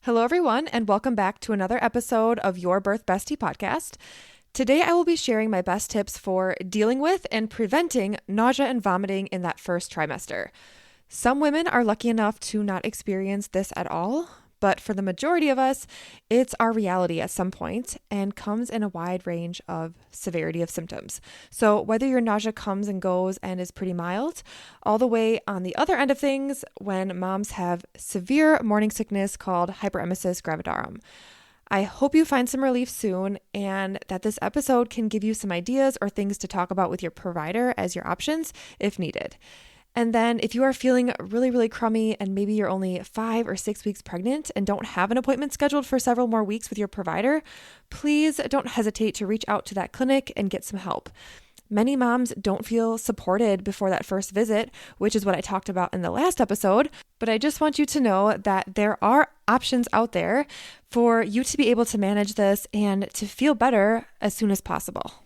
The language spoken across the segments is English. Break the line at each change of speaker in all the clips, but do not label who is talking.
Hello, everyone, and welcome back to another episode of Your Birth Bestie podcast. Today, I will be sharing my best tips for dealing with and preventing nausea and vomiting in that first trimester. Some women are lucky enough to not experience this at all, but for the majority of us, it's our reality at some point and comes in a wide range of severity of symptoms. So whether your nausea comes and goes and is pretty mild, all the way on the other end of things when moms have severe morning sickness called hyperemesis gravidarum. I hope you find some relief soon and that this episode can give you some ideas or things to talk about with your provider as your options if needed. And then if you are feeling really crummy and maybe you're only 5 or 6 weeks pregnant and don't have an appointment scheduled for several more weeks with your provider, please don't hesitate to reach out to that clinic and get some help. Many moms don't feel supported before that first visit, which is what I talked about in the last episode, but I just want you to know that there are options out there for you to be able to manage this and to feel better as soon as possible.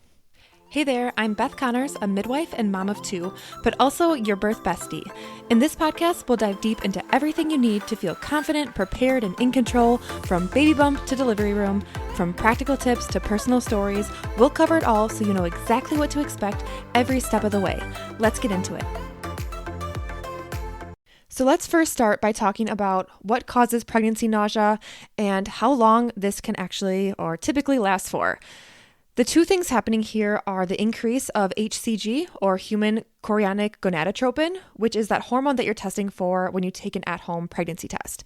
Hey there, I'm Beth Connors, a midwife and mom of 2, but also your birth bestie. In this podcast, we'll dive deep into everything you need to feel confident, prepared, and in control, from baby bump to delivery room, from practical tips to personal stories. We'll cover it all so you know exactly what to expect every step of the way. Let's get into it. So let's first start by talking about what causes pregnancy nausea and how long this can actually or typically last for. The two things happening here are the increase of HCG, or human chorionic gonadotropin, which is that hormone that you're testing for when you take an at-home pregnancy test.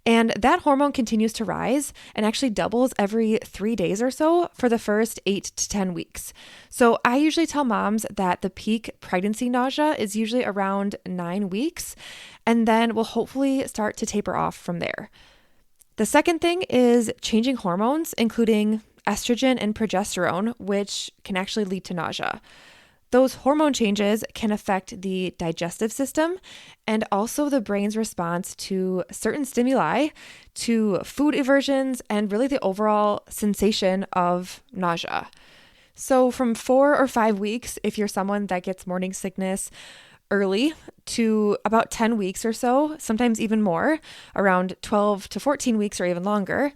And that hormone continues to rise and actually doubles every 3 days or so for the first 8 to 10 weeks. So I usually tell moms that the peak pregnancy nausea is usually around 9 weeks, and then will hopefully start to taper off from there. The second thing is changing hormones, including estrogen and progesterone, which can actually lead to nausea. Those hormone changes can affect the digestive system and also the brain's response to certain stimuli, to food aversions, and really the overall sensation of nausea. So from 4 or 5 weeks, if you're someone that gets morning sickness early, to about 10 weeks or so, sometimes even more, around 12 to 14 weeks or even longer,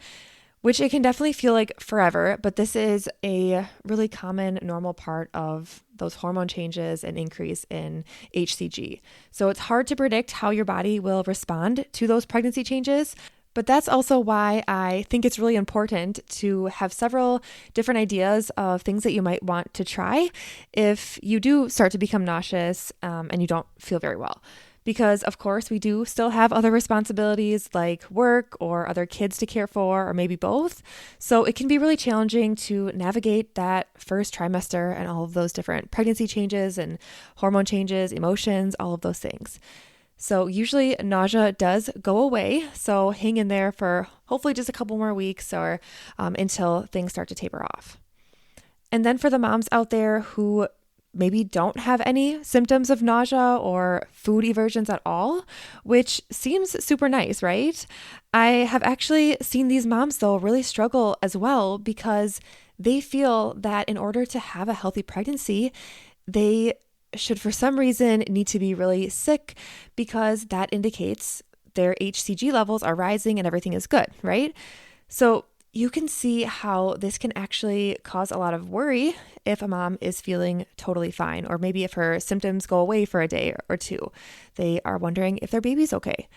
which it can definitely feel like forever, but this is a really common normal part of those hormone changes and increase in HCG. So it's hard to predict how your body will respond to those pregnancy changes, but that's also why I think it's really important to have several different ideas of things that you might want to try if you do start to become nauseous and you don't feel very well. Because, of course, we do still have other responsibilities like work or other kids to care for, or maybe both. So it can be really challenging to navigate that first trimester and all of those different pregnancy changes and hormone changes, emotions, all of those things. So usually nausea does go away. So hang in there for hopefully just a couple more weeks or until things start to taper off. And then for the moms out there who maybe don't have any symptoms of nausea or food aversions at all, which seems super nice, right? I have actually seen these moms, though, really struggle as well because they feel that in order to have a healthy pregnancy, they should, for some reason, need to be really sick because that indicates their HCG levels are rising and everything is good, right? So you can see how this can actually cause a lot of worry if a mom is feeling totally fine, or maybe if her symptoms go away for a day or two. They are wondering if their baby's okay.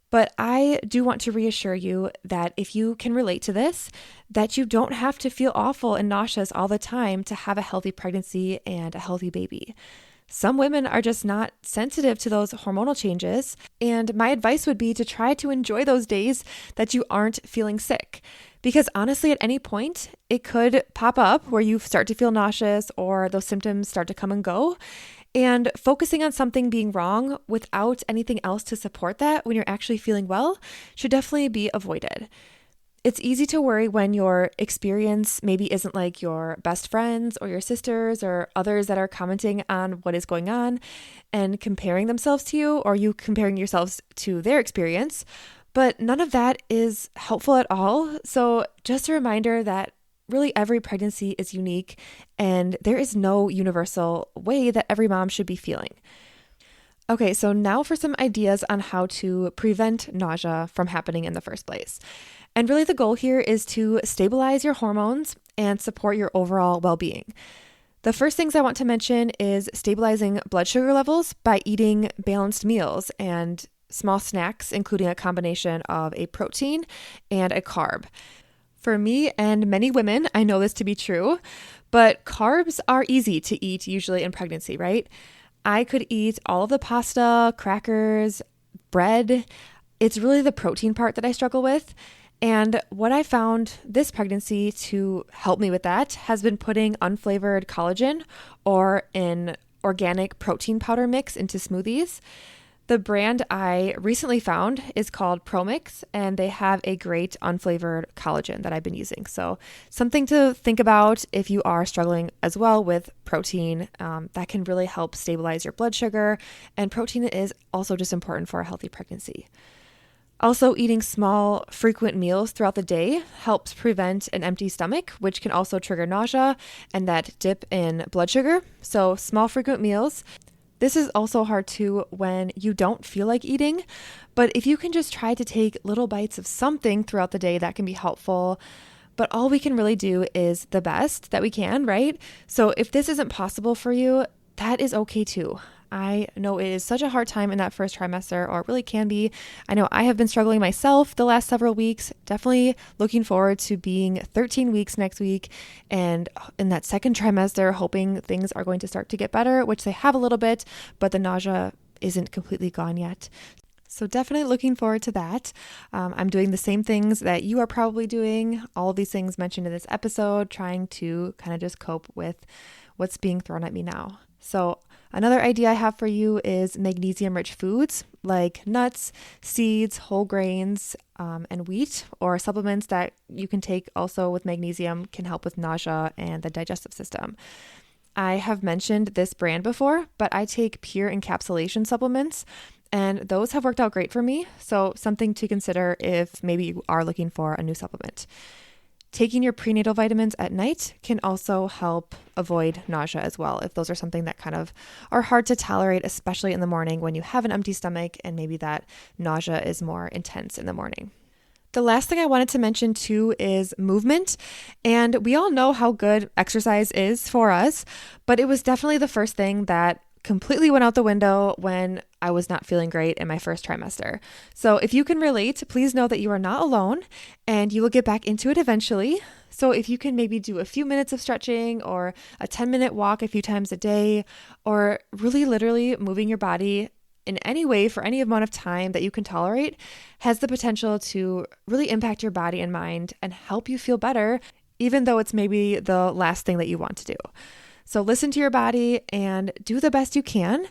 But I do want to reassure you that if you can relate to this, that you don't have to feel awful and nauseous all the time to have a healthy pregnancy and a healthy baby. Some women are just not sensitive to those hormonal changes, and my advice would be to try to enjoy those days that you aren't feeling sick. Because honestly, at any point, it could pop up where you start to feel nauseous or those symptoms start to come and go. And focusing on something being wrong without anything else to support that when you're actually feeling well should definitely be avoided. It's easy to worry when your experience maybe isn't like your best friends or your sisters or others that are commenting on what is going on and comparing themselves to you, or you comparing yourselves to their experience. But none of that is helpful at all. So just a reminder that really every pregnancy is unique and there is no universal way that every mom should be feeling. Okay, so now for some ideas on how to prevent nausea from happening in the first place. And really, the goal here is to stabilize your hormones and support your overall well being. The first things I want to mention is stabilizing blood sugar levels by eating balanced meals and small snacks, including a combination of a protein and a carb. For me and many women, I know this to be true, but carbs are easy to eat usually in pregnancy, right? I could eat all of the pasta, crackers, bread. It's really the protein part that I struggle with. And what I found this pregnancy to help me with that has been putting unflavored collagen or an organic protein powder mix into smoothies. The brand I recently found is called ProMix, and they have a great unflavored collagen that I've been using. So something to think about if you are struggling as well with protein, that can really help stabilize your blood sugar. And protein is also just important for a healthy pregnancy. Also, eating small, frequent meals throughout the day helps prevent an empty stomach, which can also trigger nausea and that dip in blood sugar. So small, frequent meals. This is also hard too when you don't feel like eating, but if you can just try to take little bites of something throughout the day, that can be helpful. But all we can really do is the best that we can, right? So if this isn't possible for you, that is okay too. I know it is such a hard time in that first trimester, or it really can be. I know I have been struggling myself the last several weeks, definitely looking forward to being 13 weeks next week. And in that second trimester, hoping things are going to start to get better, which they have a little bit, but the nausea isn't completely gone yet. So definitely looking forward to that. I'm doing the same things that you are probably doing, all of these things mentioned in this episode, trying to kind of just cope with what's being thrown at me now. So another idea I have for you is magnesium-rich foods like nuts, seeds, whole grains, and wheat, or supplements that you can take also with magnesium can help with nausea and the digestive system. I have mentioned this brand before, but I take pure encapsulation supplements, and those have worked out great for me. So something to consider if maybe you are looking for a new supplement. Taking your prenatal vitamins at night can also help avoid nausea as well, if those are something that kind of are hard to tolerate, especially in the morning when you have an empty stomach and maybe that nausea is more intense in the morning. The last thing I wanted to mention too is movement. And we all know how good exercise is for us, but it was definitely the first thing that completely went out the window when I was not feeling great in my first trimester. So if you can relate, please know that you are not alone and you will get back into it eventually. So if you can maybe do a few minutes of stretching or a 10-minute walk a few times a day, or really literally moving your body in any way for any amount of time that you can tolerate, has the potential to really impact your body and mind and help you feel better, even though it's maybe the last thing that you want to do. So listen to your body and do the best you can.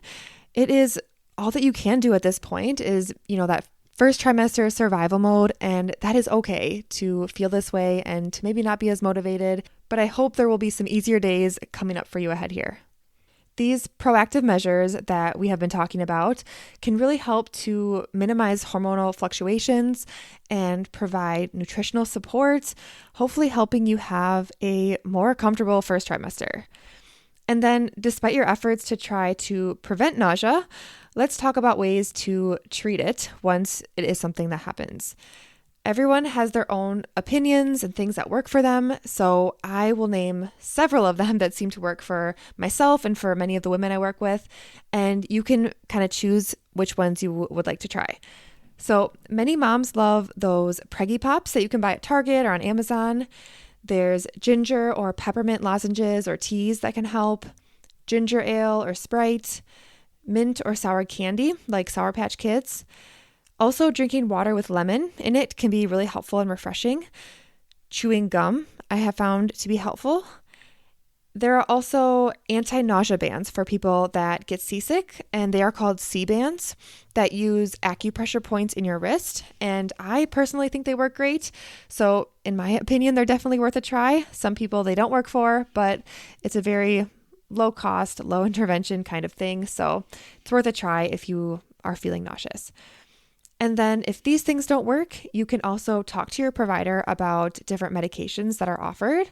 It is all that you can do at this point is, that first trimester survival mode, and that is okay to feel this way and to maybe not be as motivated, but I hope there will be some easier days coming up for you ahead here. These proactive measures that we have been talking about can really help to minimize hormonal fluctuations and provide nutritional support, hopefully helping you have a more comfortable first trimester. And then, despite your efforts to try to prevent nausea, let's talk about ways to treat it once it is something that happens. Everyone has their own opinions and things that work for them, so I will name several of them that seem to work for myself and for many of the women I work with, and you can kind of choose which ones you would like to try. So many moms love those Preggy Pops that you can buy at Target or on Amazon. There's ginger or peppermint lozenges or teas that can help, ginger ale or Sprite, mint or sour candy like Sour Patch Kids. Also, drinking water with lemon in it can be really helpful and refreshing. Chewing gum I have found to be helpful. There are also anti-nausea bands for people that get seasick, and they are called C-bands that use acupressure points in your wrist, and I personally think they work great. So in my opinion, they're definitely worth a try. Some people they don't work for, but it's a very low cost, low intervention kind of thing. So it's worth a try if you are feeling nauseous. And then if these things don't work, you can also talk to your provider about different medications that are offered.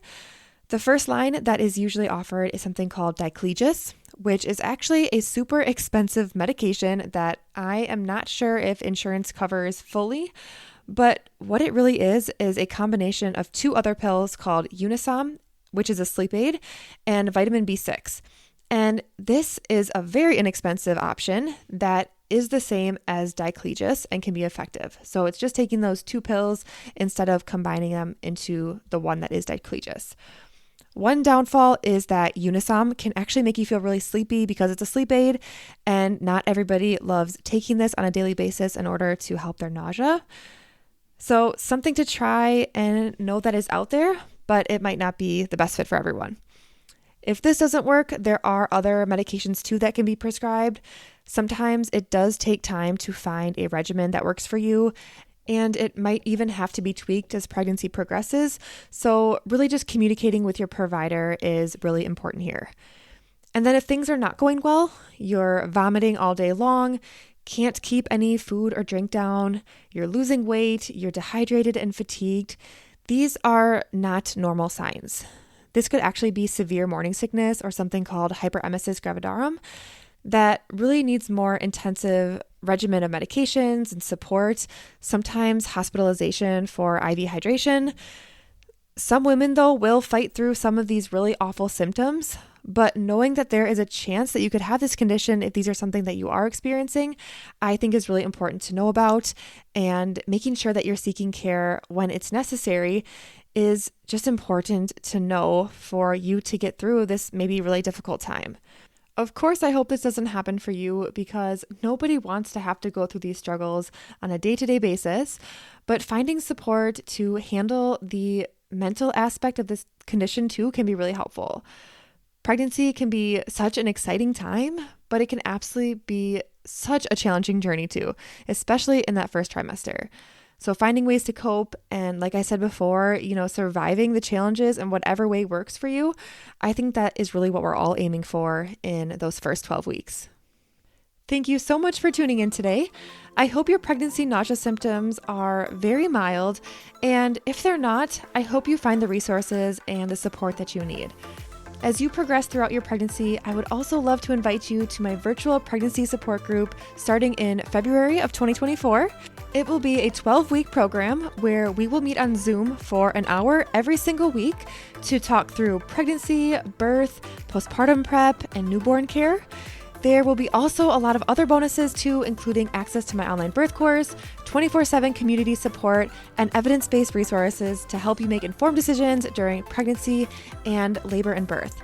The first line that is usually offered is something called diclegis, which is actually a super expensive medication that I am not sure if insurance covers fully. But what it really is a combination of two other pills called Unisom, which is a sleep aid, and vitamin B6. And this is a very inexpensive option that is the same as diclegis and can be effective. So it's just taking those two pills instead of combining them into the one that is diclegis. One downfall is that Unisom can actually make you feel really sleepy because it's a sleep aid, and not everybody loves taking this on a daily basis in order to help their nausea. So something to try and know that is out there, but it might not be the best fit for everyone. If this doesn't work, there are other medications too that can be prescribed. Sometimes it does take time to find a regimen that works for you, and it might even have to be tweaked as pregnancy progresses. So really just communicating with your provider is really important here. And then if things are not going well, you're vomiting all day long, can't keep any food or drink down, you're losing weight, you're dehydrated and fatigued, these are not normal signs. This could actually be severe morning sickness or something called hyperemesis gravidarum that really needs more intensive regimen of medications and support, sometimes hospitalization for IV hydration. Some women, though, will fight through some of these really awful symptoms, but knowing that there is a chance that you could have this condition if these are something that you are experiencing, I think is really important to know about, and making sure that you're seeking care when it's necessary is just important to know for you to get through this maybe really difficult time. Of course, I hope this doesn't happen for you because nobody wants to have to go through these struggles on a day-to-day basis, but finding support to handle the mental aspect of this condition too can be really helpful. Pregnancy can be such an exciting time, but it can absolutely be such a challenging journey too, especially in that first trimester. So finding ways to cope and, like I said before, surviving the challenges in whatever way works for you, I think that is really what we're all aiming for in those first 12 weeks. Thank you so much for tuning in today. I hope your pregnancy nausea symptoms are very mild, and if they're not, I hope you find the resources and the support that you need. As you progress throughout your pregnancy, I would also love to invite you to my virtual pregnancy support group starting in February of 2024. It will be a 12-week program where we will meet on Zoom for an hour every single week to talk through pregnancy, birth, postpartum prep, and newborn care. There will be also a lot of other bonuses too, including access to my online birth course, 24/7 community support, and evidence-based resources to help you make informed decisions during pregnancy and labor and birth.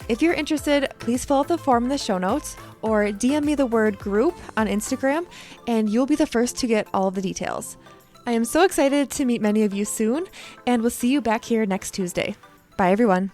If you're interested, please fill out the form in the show notes or DM me the word group on Instagram, and you'll be the first to get all of the details. I am so excited to meet many of you soon, and we'll see you back here next Tuesday. Bye, everyone.